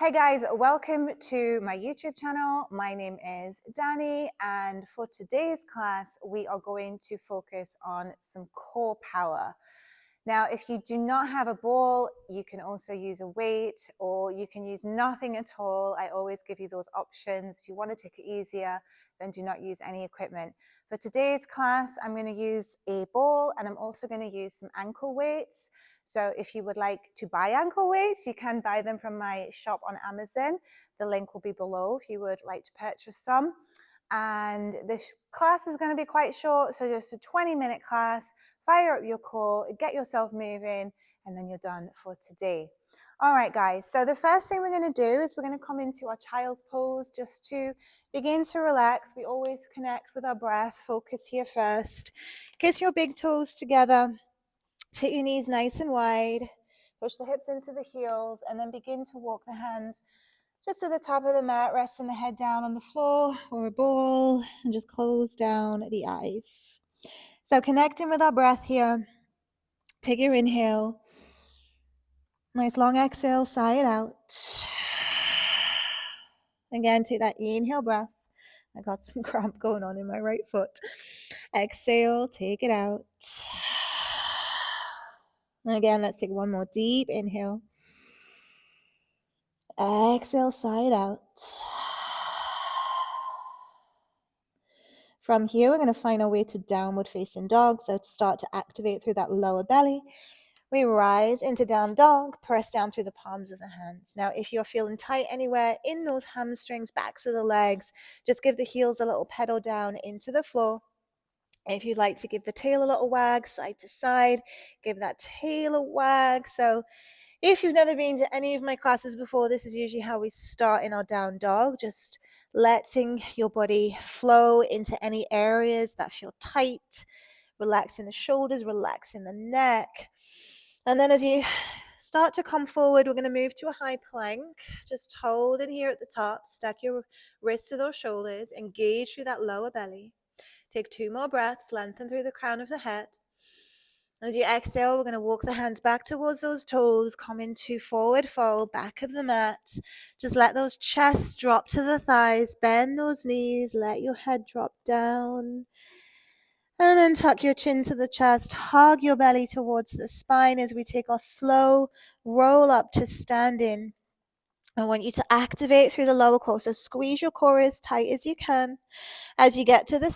Hey guys, welcome to my YouTube channel. My name is Dani, and for today's class, we are going to focus on some core power. Now, if you do not have a ball, you can also use a weight, or you can use nothing at all. I always give you those options. If you want to take it easier, then do not use any equipment. For today's class, I'm going to use a ball, and I'm also going to use some ankle weights. So if you would like to buy ankle weights, you can buy them from my shop on Amazon. The link will be below if you would like to purchase some. And this class is going to be quite short, so just a 20-minute class. Fire up your core, get yourself moving, and then you're done for today. All right, guys, so the first thing we're going to do is we're going to come into our child's pose just to begin to relax. We always connect with our breath. Focus here first. Kiss your big toes together. Sit your knees nice and wide. Push the hips into the heels, and then begin to walk the hands just to the top of the mat, resting the head down on the floor or a ball, and just close down the eyes. So connecting with our breath here. Take your inhale. Nice long exhale, sigh it out. Again, take that inhale breath. I got some cramp going on in my right foot. Exhale, take it out. And again, let's take one more deep inhale. Exhale, sigh it out. From here, we're going to find our way to downward facing dog. So to start to activate through that lower belly, we rise into down dog, press down through the palms of the hands. Now, if you're feeling tight anywhere in those hamstrings, backs of the legs, just give the heels a little pedal down into the floor. If you'd like to give the tail a little wag side to side, give that tail a wag. So if you've never been to any of my classes before, this is usually how we start in our down dog, just letting your body flow into any areas that feel tight, relaxing the shoulders, relaxing the neck. And then as you start to come forward, we're going to move to a high plank. Just hold it here at the top, stack your wrists to those shoulders, engage through that lower belly. Take 2 more breaths, lengthen through the crown of the head. As you exhale, we're going to walk the hands back towards those toes, come into forward fold, back of the mat. Just let those chests drop to the thighs, bend those knees, let your head drop down. And then tuck your chin to the chest, hug your belly towards the spine as we take our slow roll up to standing. I want you to activate through the lower core, so squeeze your core as tight as you can. As you get to the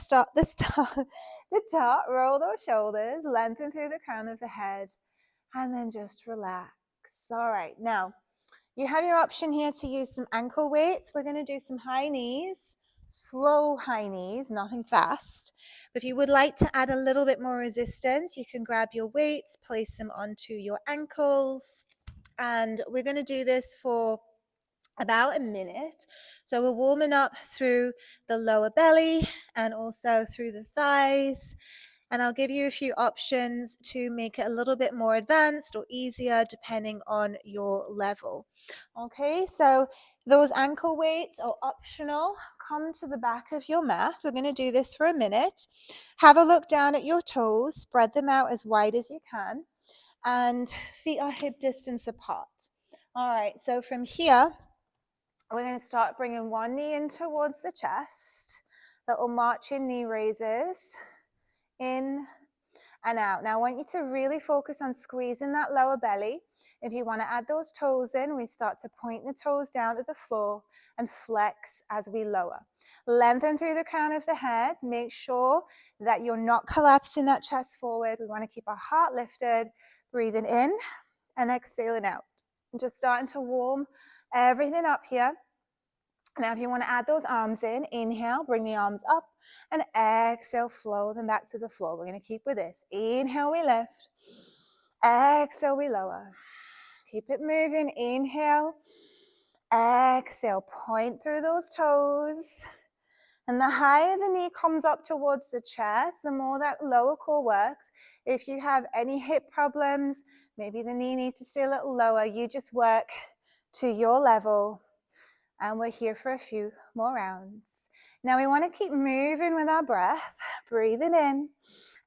top, roll those shoulders, lengthen through the crown of the head, and then just relax. All right, now you have your option here to use some ankle weights. We're going to do some high knees, slow high knees, nothing fast. But if you would like to add a little bit more resistance, you can grab your weights, place them onto your ankles, and we're going to do this for about a minute. So we're warming up through the lower belly and also through the thighs. And I'll give you a few options to make it a little bit more advanced or easier depending on your level. Okay, so those ankle weights are optional. Come to the back of your mat. We're going to do this for a minute. Have a look down at your toes. Spread them out as wide as you can. And feet are hip distance apart. All right, so from here, we're going to start bringing one knee in towards the chest. Little marching knee raises. In and out. Now I want you to really focus on squeezing that lower belly. If you want to add those toes in, we start to point the toes down to the floor and flex as we lower. Lengthen through the crown of the head. Make sure that you're not collapsing that chest forward. We want to keep our heart lifted. Breathing in and exhaling out. And just starting to warm everything up here. Now, if you want to add those arms in, inhale, bring the arms up, and exhale, flow them back to the floor. We're going to keep with this. Inhale, we lift. Exhale, we lower. Keep it moving. Inhale. Exhale, point through those toes. And the higher the knee comes up towards the chest, the more that lower core works. If you have any hip problems, maybe the knee needs to stay a little lower, you just work to your level. And we're here for a few more rounds. Now we want to keep moving with our breath, breathing in,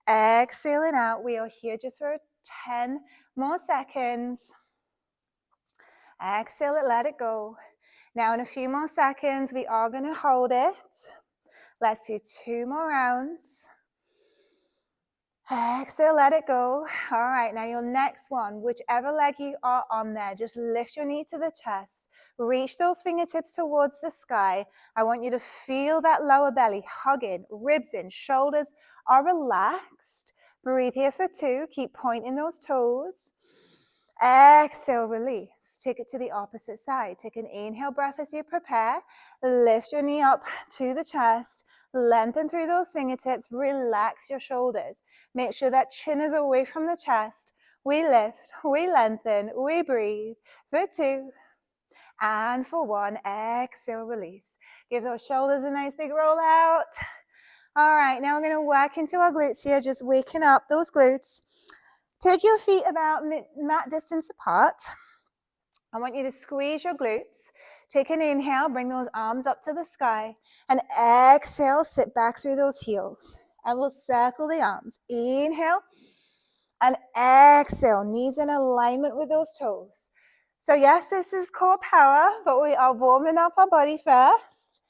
exhaling out. We are here just for 10 more seconds. Exhale it, let it go. Now in a few more seconds, we are going to hold it. Let's do 2 more rounds. Exhale, let it go. All right, now your next one, whichever leg you are on there, just lift your knee to the chest. Reach those fingertips towards the sky. I want you to feel that lower belly hugging, ribs in, shoulders are relaxed. Breathe here for 2. Keep pointing those toes. Exhale, release. Take it to the opposite side. Take an inhale breath as you prepare. Lift your knee up to the chest. Lengthen through those fingertips. Relax your shoulders. Make sure that chin is away from the chest. We lift, we lengthen, we breathe. For 2 and for 1. Exhale, release. Give those shoulders a nice big roll out. All right, now we're going to work into our glutes here, just waking up those glutes. Take your feet about mat distance apart. I want you to squeeze your glutes. Take an inhale, bring those arms up to the sky. And exhale, sit back through those heels. And we'll circle the arms. Inhale and exhale. Knees in alignment with those toes. So yes, this is core power, but we are warming up our body first.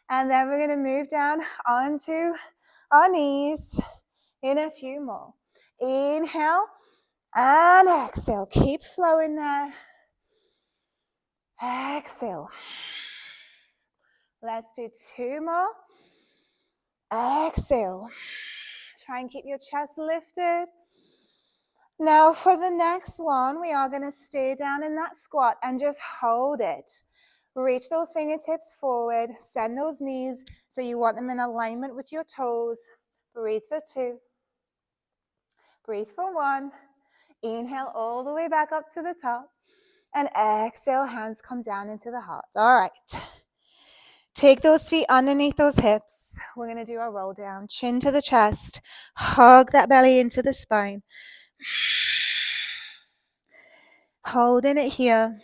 And then we're going to move down onto our knees in a few more. Inhale and exhale. Keep flowing there. Exhale. Let's do 2 more. Exhale. Try and keep your chest lifted. Now for the next one, we are going to stay down in that squat and just hold it. Reach those fingertips forward. Send those knees so you want them in alignment with your toes. Breathe for 2. Breathe for 1. Inhale all the way back up to the top. And exhale, hands come down into the heart. All right. Take those feet underneath those hips. We're going to do a roll down. Chin to the chest. Hug that belly into the spine. Holding it here.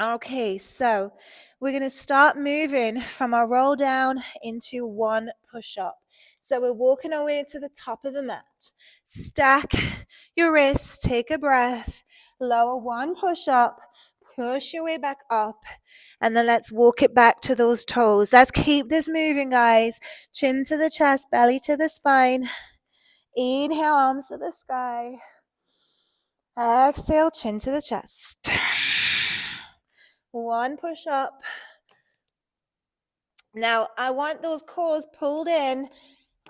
Okay, so we're going to start moving from our roll down into 1 push-up. So we're walking our way to the top of the mat. Stack your wrists, take a breath, lower 1 push-up, push your way back up, and then let's walk it back to those toes. Let's keep this moving, guys. Chin to the chest, belly to the spine. Inhale, arms to the sky. Exhale, chin to the chest. 1 push-up. Now, I want those cores pulled in,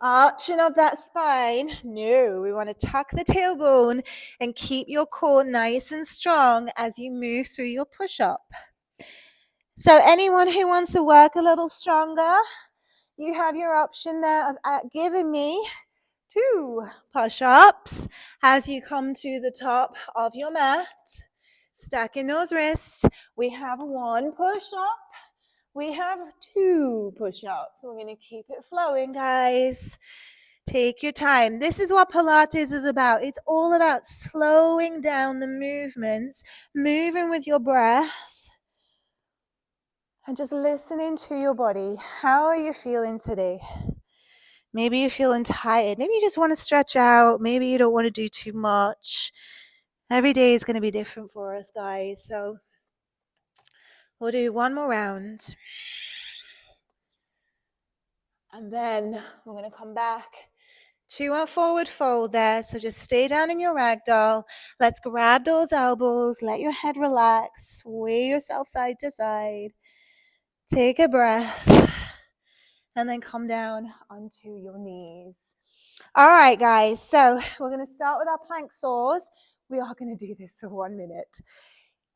arching of that spine. No, we want to tuck the tailbone and keep your core nice and strong as you move through your push-up. So anyone who wants to work a little stronger, you have your option there of giving me 2 push-ups as you come to the top of your mat. Stacking those wrists. We have 1 push-up. We have 2 push-ups. We're going to keep it flowing, guys. Take your time. This is what Pilates is about. It's all about slowing down the movements, moving with your breath, and just listening to your body. How are you feeling today? Maybe you're feeling tired. Maybe you just want to stretch out. Maybe you don't want to do too much. Every day is going to be different for us, guys. So we'll do 1 more round. And then we're going to come back to our forward fold there. So just stay down in your ragdoll. Let's grab those elbows. Let your head relax. Sway yourself side to side. Take a breath. And then come down onto your knees. All right, guys. So we're going to start with our plank saws. We are going to do this for 1 minute.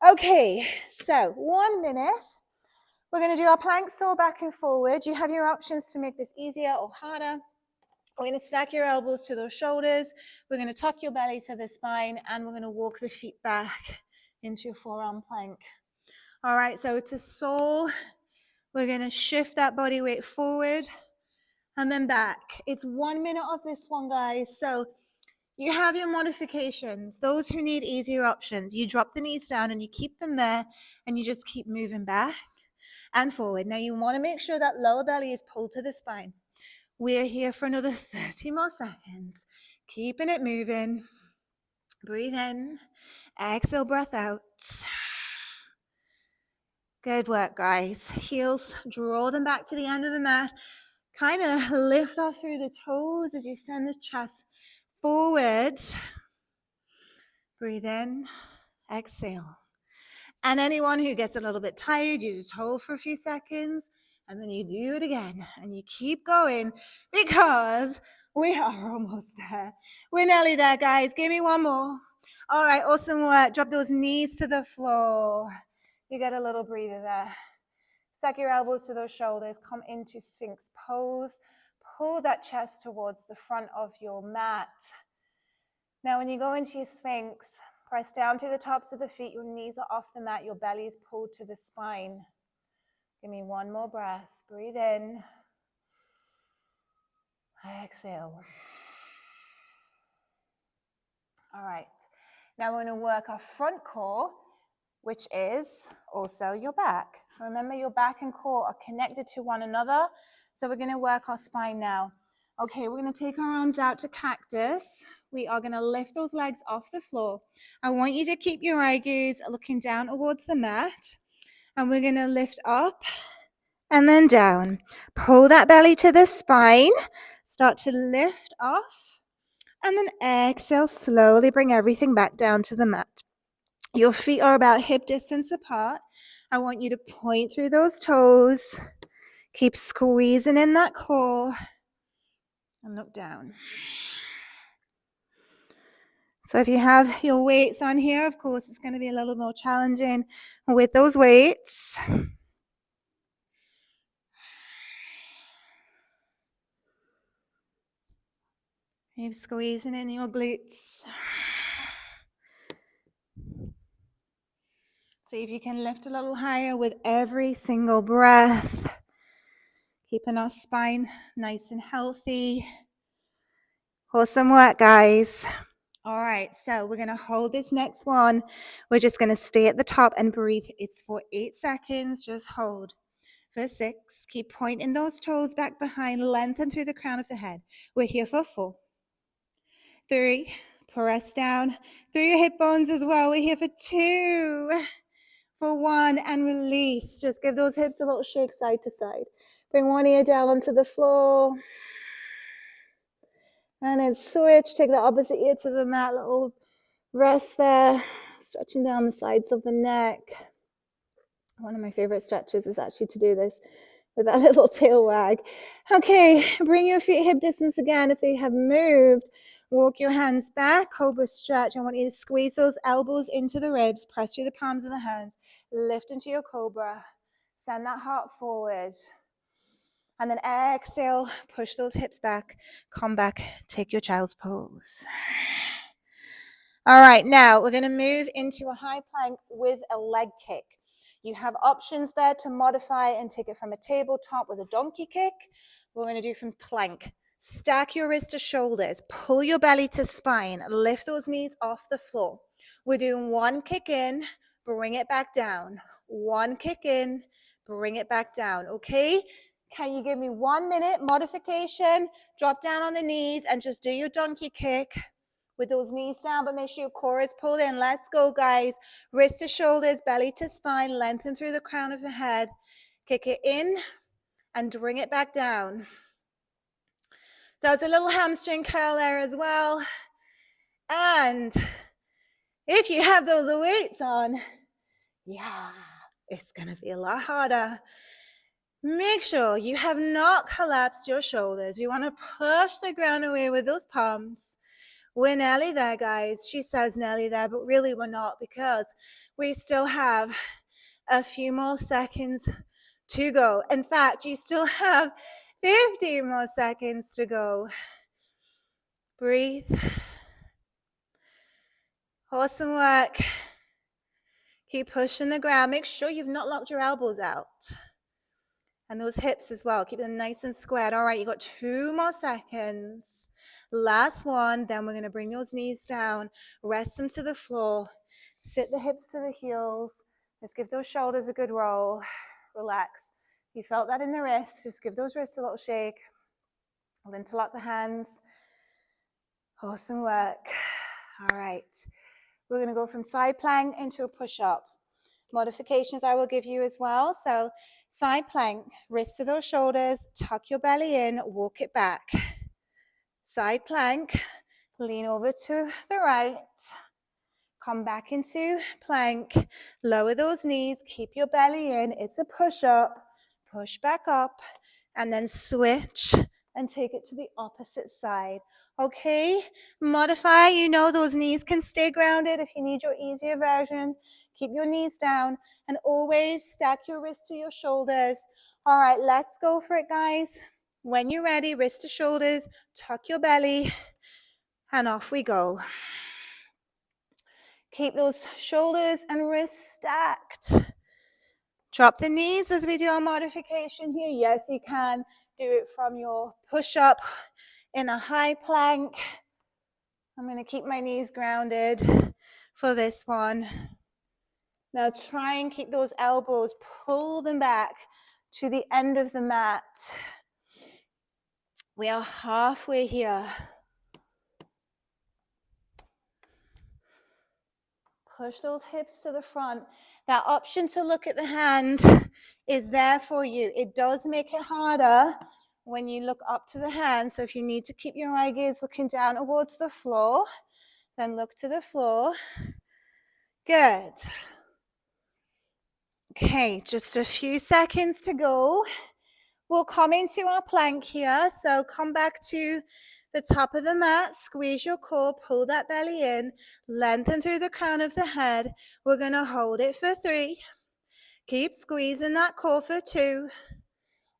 Okay, so 1 minute. We're going to do our plank saw back and forward. You have your options to make this easier or harder. We're going to stack your elbows to those shoulders. We're going to tuck your belly to the spine, and we're going to walk the feet back into your forearm plank. All right, so it's a saw. We're going to shift that body weight forward and then back. It's 1 minute of this one, guys. So you have your modifications. Those who need easier options, you drop the knees down and you keep them there, and you just keep moving back and forward. Now you want to make sure that lower belly is pulled to the spine. We're here for another 30 more seconds. Keeping it moving. Breathe in. Exhale, breath out. Good work, guys. Heels, draw them back to the end of the mat. Kind of lift off through the toes as you send the chest forward. Breathe in, exhale. And anyone who gets a little bit tired, you just hold for a few seconds and then you do it again and you keep going because we are almost there. We're nearly there, guys. Give me one more. All right, awesome work. Drop those knees to the floor. You get a little breather there. Stack your elbows to those shoulders. Come into Sphinx pose. Pull that chest towards the front of your mat. Now, when you go into your Sphinx, press down through the tops of the feet. Your knees are off the mat. Your belly is pulled to the spine. Give me one more breath. Breathe in. Exhale. All right. Now we're going to work our front core, which is also your back. Remember, your back and core are connected to one another. So we're going to work our spine now. Okay, we're going to take our arms out to cactus. We are going to lift those legs off the floor. I want you to keep your eye gaze looking down towards the mat. And we're going to lift up and then down. Pull that belly to the spine. Start to lift off. And then exhale, slowly bring everything back down to the mat. Your feet are about hip distance apart. I want you to point through those toes. Keep squeezing in that core. And look down. So if you have your weights on here, of course, it's going to be a little more challenging with those weights. Keep squeezing in your glutes. See if you can lift a little higher with every single breath. Keeping our spine nice and healthy. Awesome work, guys. All right, so we're going to hold this next one. We're just going to stay at the top and breathe. It's for 8 seconds. Just hold. For 6, keep pointing those toes back behind. Lengthen through the crown of the head. We're here for 4. 3, press down through your hip bones as well. We're here for 2. For 1, and release. Just give those hips a little shake side to side. Bring one ear down onto the floor. And then switch. Take the opposite ear to the mat. Little rest there. Stretching down the sides of the neck. One of my favorite stretches is actually to do this with that little tail wag. Okay, bring your feet hip distance again if they have moved. Walk your hands back, cobra stretch. I want you to squeeze those elbows into the ribs. Press through the palms of the hands. Lift into your cobra. Send that heart forward. And then exhale, push those hips back. Come back, take your child's pose. All right, now we're going to move into a high plank with a leg kick. You have options there to modify and take it from a tabletop with a donkey kick. We're going to do from plank. Stack your wrists to shoulders. Pull your belly to spine. Lift those knees off the floor. We're doing 1 kick in, bring it back down. 1 kick in, bring it back down, okay? Can you give me 1 minute modification? Drop down on the knees and just do your donkey kick with those knees down, but make sure your core is pulled in. Let's go, guys. Wrist to shoulders, belly to spine, lengthen through the crown of the head. Kick it in and bring it back down. So it's a little hamstring curl there as well. And if you have those weights on, yeah, it's going to be a lot harder. Make sure you have not collapsed your shoulders. We want to push the ground away with those palms. We're nearly there, guys. She says nearly there, but really we're not, because we still have a few more seconds to go. In fact, you still have 15 more seconds to go. Breathe. Awesome work. Keep pushing the ground. Make sure you've not locked your elbows out. And those hips as well. Keep them nice and squared. All right, you got 2 more seconds. Last one. Then we're going to bring those knees down. Rest them to the floor. Sit the hips to the heels. Just give those shoulders a good roll. Relax. You felt that in the wrists. Just give those wrists a little shake. I'll interlock the hands. Awesome work. All right. We're going to go from side plank into a push-up. modifications I will give you as well. So side plank, wrist to those shoulders, tuck your belly in, walk it back. Side plank, lean over to the right, come back into plank, lower those knees, keep your belly in. It's a push-up, push back up, and then switch and take it to the opposite side. Okay, modify, you know those knees can stay grounded. If you need your easier version, keep your knees down and always stack your wrists to your shoulders. All right, let's go for it, guys. When you're ready, wrist to shoulders, tuck your belly, and off we go. Keep those shoulders and wrists stacked. Drop the knees as we do our modification here. Yes, you can do it from your push-up in a high plank. I'm going to keep my knees grounded for this one. Now try and keep those elbows, pull them back to the end of the mat. We are halfway here. Push those hips to the front. That option to look at the hand is there for you. It does make it harder when you look up to the hand. So if you need to keep your eye gaze looking down towards the floor, then look to the floor. Good. Okay, just a few seconds to go. We'll come into our plank here. So come back to the top of the mat, squeeze your core, pull that belly in, lengthen through the crown of the head. We're going to hold it for 3. Keep squeezing that core for 2.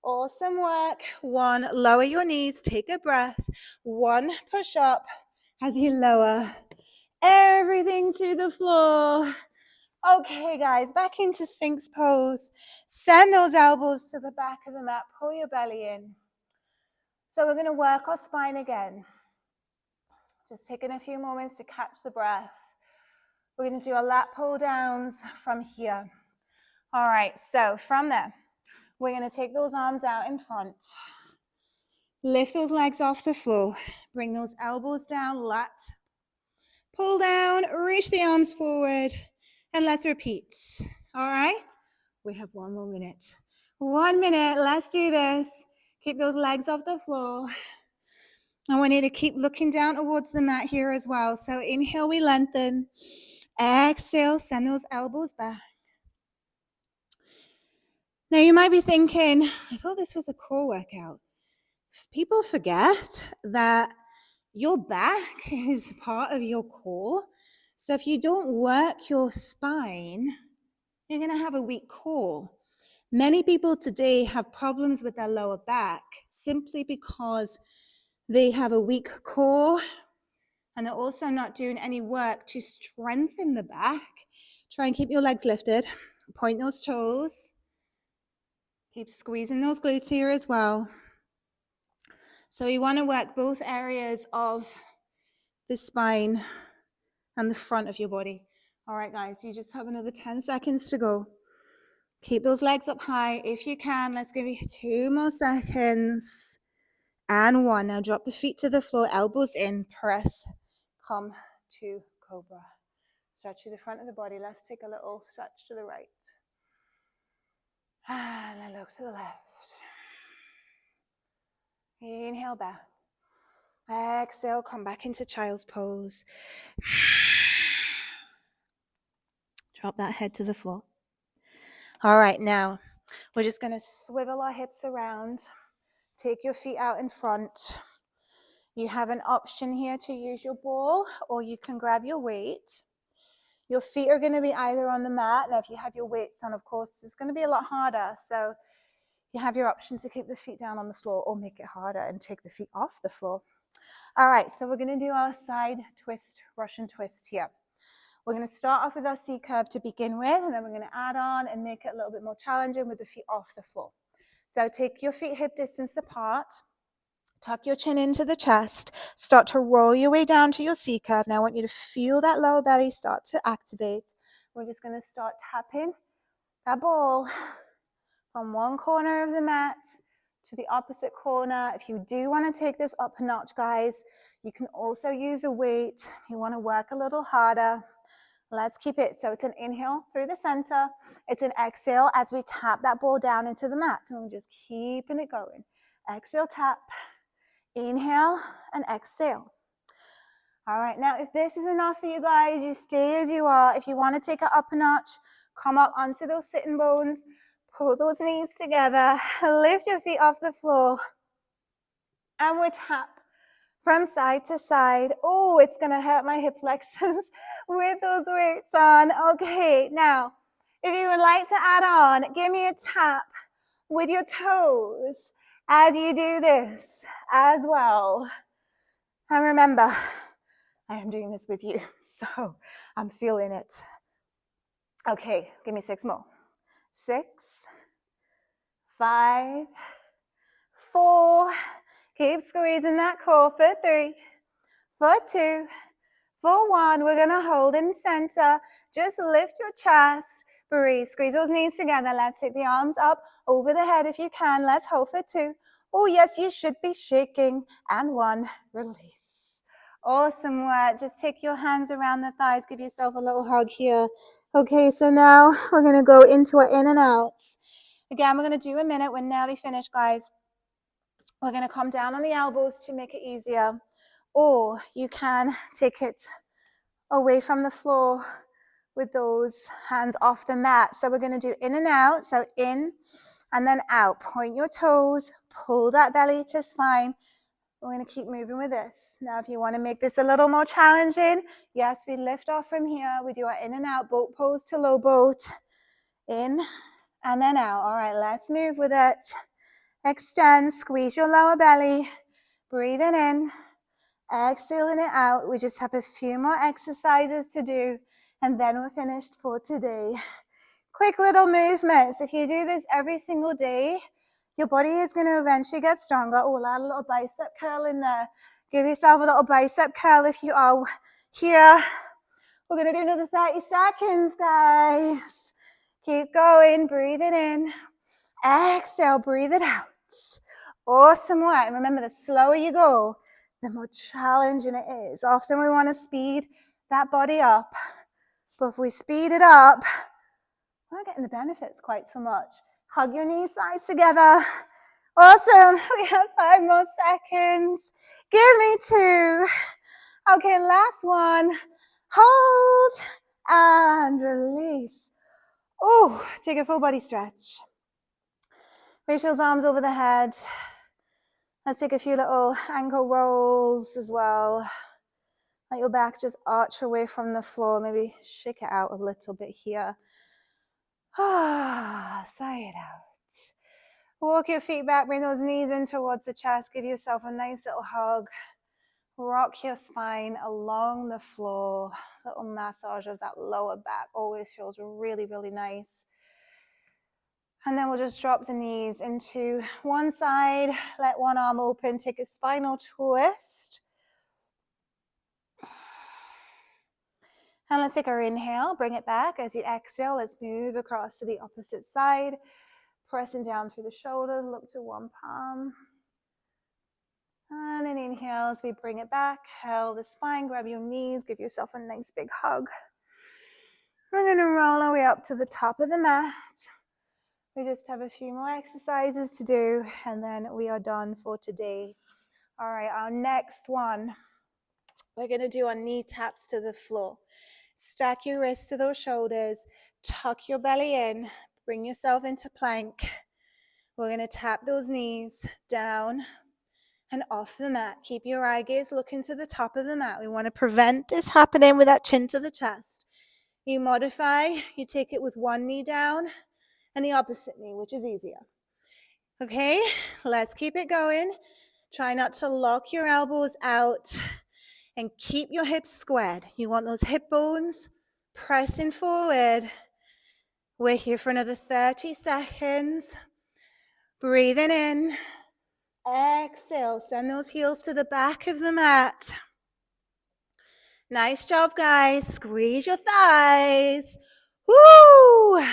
Awesome work. 1, lower your knees, take a breath. 1, push up as you lower everything to the floor. Okay, guys, back into Sphinx pose. Send those elbows to the back of the mat, pull your belly in. So we're going to work our spine again. Just taking a few moments to catch the breath. We're going to do our lat pull downs from here. All right, so from there, we're going to take those arms out in front. Lift those legs off the floor. Bring those elbows down, lat. Pull down, reach the arms forward, and let's repeat. All right, we have 1 more minute. 1 minute, let's do this. Keep those legs off the floor. I want you to keep looking down towards the mat here as well. So inhale, we lengthen. Exhale, send those elbows back. Now you might be thinking, I thought this was a core workout. People forget that your back is part of your core. So if you don't work your spine, you're going to have a weak core. Many people today have problems with their lower back simply because they have a weak core and they're also not doing any work to strengthen the back. Try and keep your legs lifted. Point those toes. Keep squeezing those glutes here as well. So we want to work both areas of the spine and the front of your body. All right, guys, you just have another 10 seconds to go. Keep those legs up high if you can. Let's give you 2 more seconds. And 1. Now drop the feet to the floor, elbows in, press, come to cobra. Stretch to the front of the body. Let's take a little stretch to the right. And then look to the left. Inhale back. Exhale, come back into child's pose. Drop that head to the floor. All right, now we're just going to swivel our hips around. Take your feet out in front. You have an option here to use your ball or you can grab your weight. Your feet are going to be either on the mat. Now, if you have your weights on, of course, it's going to be a lot harder. So you have your option to keep the feet down on the floor or make it harder and take the feet off the floor. All right, so we're going to do our side twist, Russian twist here. We're going to start off with our C curve to begin with, and then we're going to add on and make it a little bit more challenging with the feet off the floor. So take your feet hip distance apart. Tuck your chin into the chest. Start to roll your way down to your C curve. Now I want you to feel that lower belly start to activate. We're just going to start tapping that ball from one corner of the mat to the opposite corner. If you do want to take this up a notch, guys, you can also use a weight. You want to work a little harder. Let's keep it. So it's an inhale through the center. It's an exhale as we tap that ball down into the mat. And we're just keeping it going. Exhale, tap. Inhale and exhale. All right, now if this is enough for you guys, you stay as you are. If you want to take it up a notch, come up onto those sitting bones. Pull those knees together. Lift your feet off the floor. And we tap from side to side. Oh, it's going to hurt my hip flexors with those weights on. Okay, now, if you would like to add on, give me a tap with your toes as you do this as well. And remember, I am doing this with you, so I'm feeling it. Okay, give me 6 more. 6, 5, 4, keep squeezing that core for 3, for 2, for 1. We're gonna hold in center. Just lift your chest, breathe, squeeze those knees together. Let's take the arms up over the head if you can. Let's hold for 2. Oh yes, you should be shaking. And 1, release. Awesome work. Just take your hands around the thighs. Give yourself a little hug here. Okay, so now we're going to go into our in and outs. Again, we're going to do a minute. We're nearly finished, guys. We're going to come down on the elbows to make it easier. Or you can take it away from the floor with those hands off the mat. So we're going to do in and out. So in and then out. Point your toes. Pull that belly to spine. We're going to keep moving with this. Now, if you want to make this a little more challenging, yes, we lift off from here. We do our in and out boat pose to low boat. In and then out. All right, let's move with it. Extend, squeeze your lower belly. Breathing in, exhaling it out. We just have a few more exercises to do, and then we're finished for today. Quick little movements. If you do this every single day, your body is going to eventually get stronger. Oh, add a little bicep curl in there. Give yourself a little bicep curl if you are here. We're going to do another 30 seconds, guys. Keep going, breathing in. Exhale, breathe it out. Awesome work. And remember, the slower you go, the more challenging it is. Often we want to speed that body up. But if we speed it up, we're not getting the benefits quite so much. Hug your knees, thighs together. Awesome. We have 5 more seconds. Give me 2. Okay, last one. Hold and release. Oh, take a full body stretch. Reach those arms over the head. Let's take a few little ankle rolls as well. Let your back just arch away from the floor. Maybe shake it out a little bit here. Sigh it out. Walk your feet back, bring those knees in towards the chest. Give yourself a nice little hug. Rock your spine along the floor. Little massage of that lower back always feels really, really nice. And then we'll just drop the knees into one side. Let one arm open. Take a spinal twist. And let's take our inhale. Bring it back. As you exhale, let's move across to the opposite side. Pressing down through the shoulders, look to one palm. And an inhale as we bring it back. Held the spine, grab your knees, give yourself a nice big hug. We're going to roll our way up to the top of the mat. We just have a few more exercises to do, and then we are done for today. All right, our next one, we're going to do our knee taps to the floor. Stack your wrists to those shoulders, tuck your belly in. Bring yourself into plank. We're going to tap those knees down and off the mat. Keep your eye gaze looking to the top of the mat. We want to prevent this happening with that chin to the chest. You modify, you take it with one knee down and the opposite knee, which is easier. Okay, let's keep it going. Try not to lock your elbows out and keep your hips squared. You want those hip bones pressing forward. We're here for another 30 seconds. Breathing in. Exhale. Send those heels to the back of the mat. Nice job, guys. Squeeze your thighs. Woo!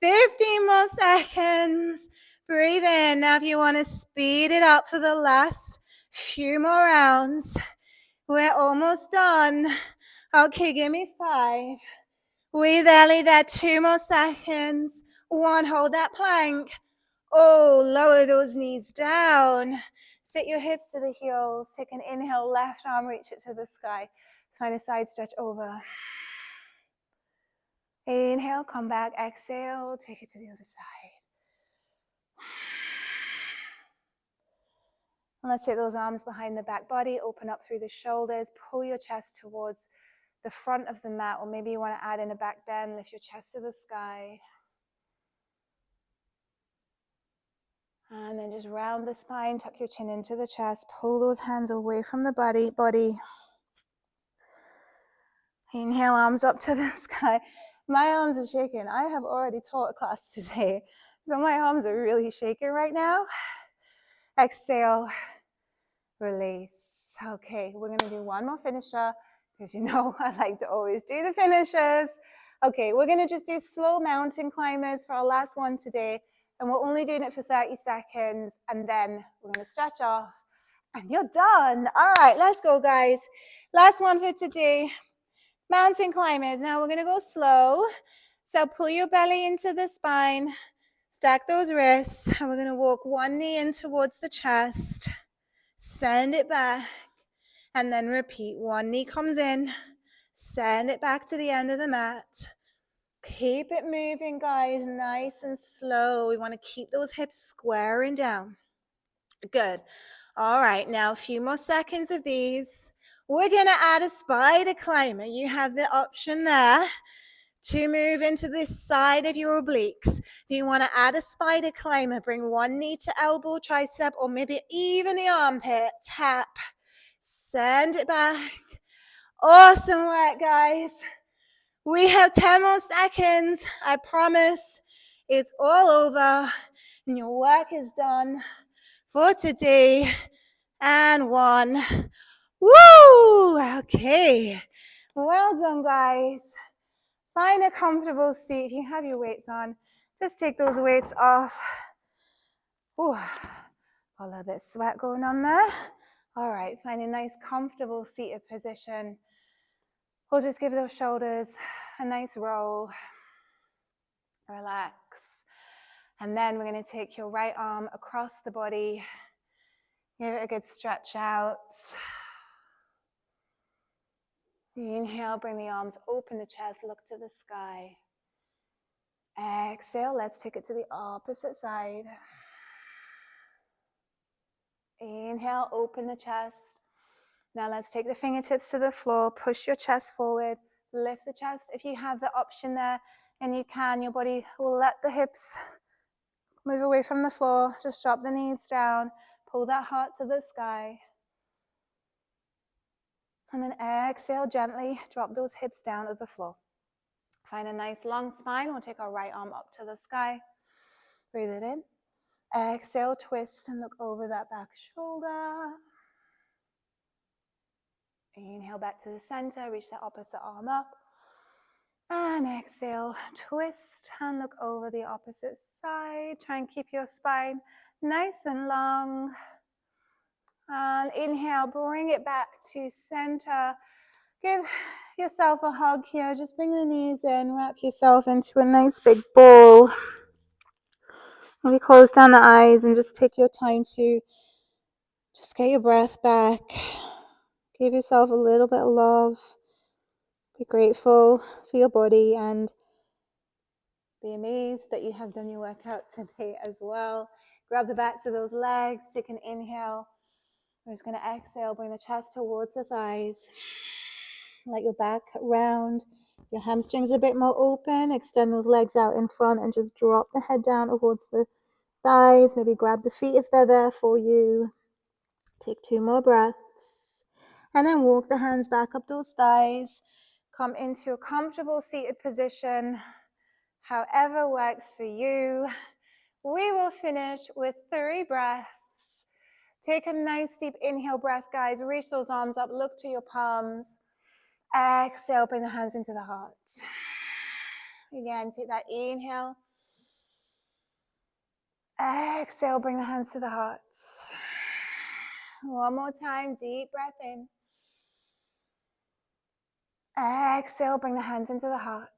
15 more seconds. Breathe in. Now if you want to speed it up for the last few more rounds. We're almost done. Okay, give me 5. Breathe early there, 2 more seconds. 1, hold that plank. Oh, lower those knees down. Sit your hips to the heels. Take an inhale, left arm, reach it to the sky. Find a side stretch over. Inhale, come back, exhale, take it to the other side. And let's take those arms behind the back body, open up through the shoulders, pull your chest towards the front of the mat, or maybe you want to add in a back bend, lift your chest to the sky. And then just round the spine, tuck your chin into the chest, pull those hands away from the body. Inhale, arms up to the sky. My arms are shaking. I have already taught a class today, so my arms are really shaking right now. Exhale, release. Okay, we're going to do one more finisher, because you know I like to always do the finishers. Okay, we're going to just do slow mountain climbers for our last one today, and we're only doing it for 30 seconds, and then we're going to stretch off, and you're done. All right, let's go, guys. Last one for today. Mountain climbers. Now we're going to go slow. So pull your belly into the spine, stack those wrists, and we're going to walk one knee in towards the chest, send it back, and then repeat. One knee comes in, send it back to the end of the mat. Keep it moving, guys, nice and slow. We want to keep those hips squaring down. Good. All right, now a few more seconds of these. We're going to add a spider climber. You have the option there to move into this side of your obliques. If you want to add a spider climber, bring one knee to elbow, tricep, or maybe even the armpit. Tap, send it back. Awesome work, guys. We have 10 more seconds. I promise it's all over and your work is done for today. And 1. Woo! Okay. Well done, guys. Find a comfortable seat. If you have your weights on, just take those weights off. Ooh, got a little bit of sweat going on there. All right, find a nice comfortable seated position. We'll just give those shoulders a nice roll. Relax. And then we're going to take your right arm across the body. Give it a good stretch out. Inhale, bring the arms, open the chest, look to the sky. Exhale, let's take it to the opposite side. Inhale, open the chest. Now let's take the fingertips to the floor, push your chest forward, lift the chest. If you have the option there, and you can, your body will let the hips move away from the floor. Just drop the knees down, pull that heart to the sky. And then exhale gently, drop those hips down to the floor. Find a nice long spine. We'll take our right arm up to the sky. Breathe it in. Exhale, twist and look over that back shoulder. Inhale back to the center, reach that opposite arm up. And exhale, twist and look over the opposite side. Try and keep your spine nice and long. And inhale, bring it back to center. Give yourself a hug here. Just bring the knees in, wrap yourself into a nice big ball. Maybe close down the eyes and just take your time to just get your breath back. Give yourself a little bit of love. Be grateful for your body and be amazed that you have done your workout today as well. Grab the backs of those legs. Take an inhale. We're just going to exhale. Bring the chest towards the thighs. Let your back round. Your hamstrings a bit more open. Extend those legs out in front and just drop the head down towards the thighs. Maybe grab the feet if they're there for you. Take 2 more breaths. And then walk the hands back up those thighs. Come into a comfortable seated position. However works for you. We will finish with 3 breaths. Take a nice deep inhale breath, guys. Reach those arms up. Look to your palms. Exhale, bring the hands into the heart. Again, take that inhale. Exhale, bring the hands to the heart. One more time, deep breath in. Exhale, bring the hands into the heart.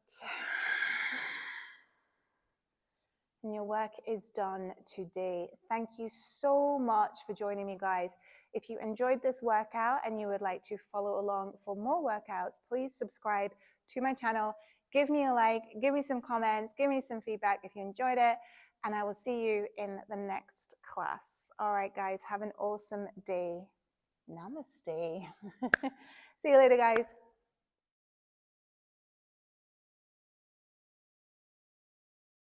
And your work is done today. Thank you so much for joining me, guys. If you enjoyed this workout and you would like to follow along for more workouts, please subscribe to my channel. Give me a like, give me some comments, give me some feedback if you enjoyed it, and I will see you in the next class. All right, guys, have an awesome day. Namaste. See you later, guys.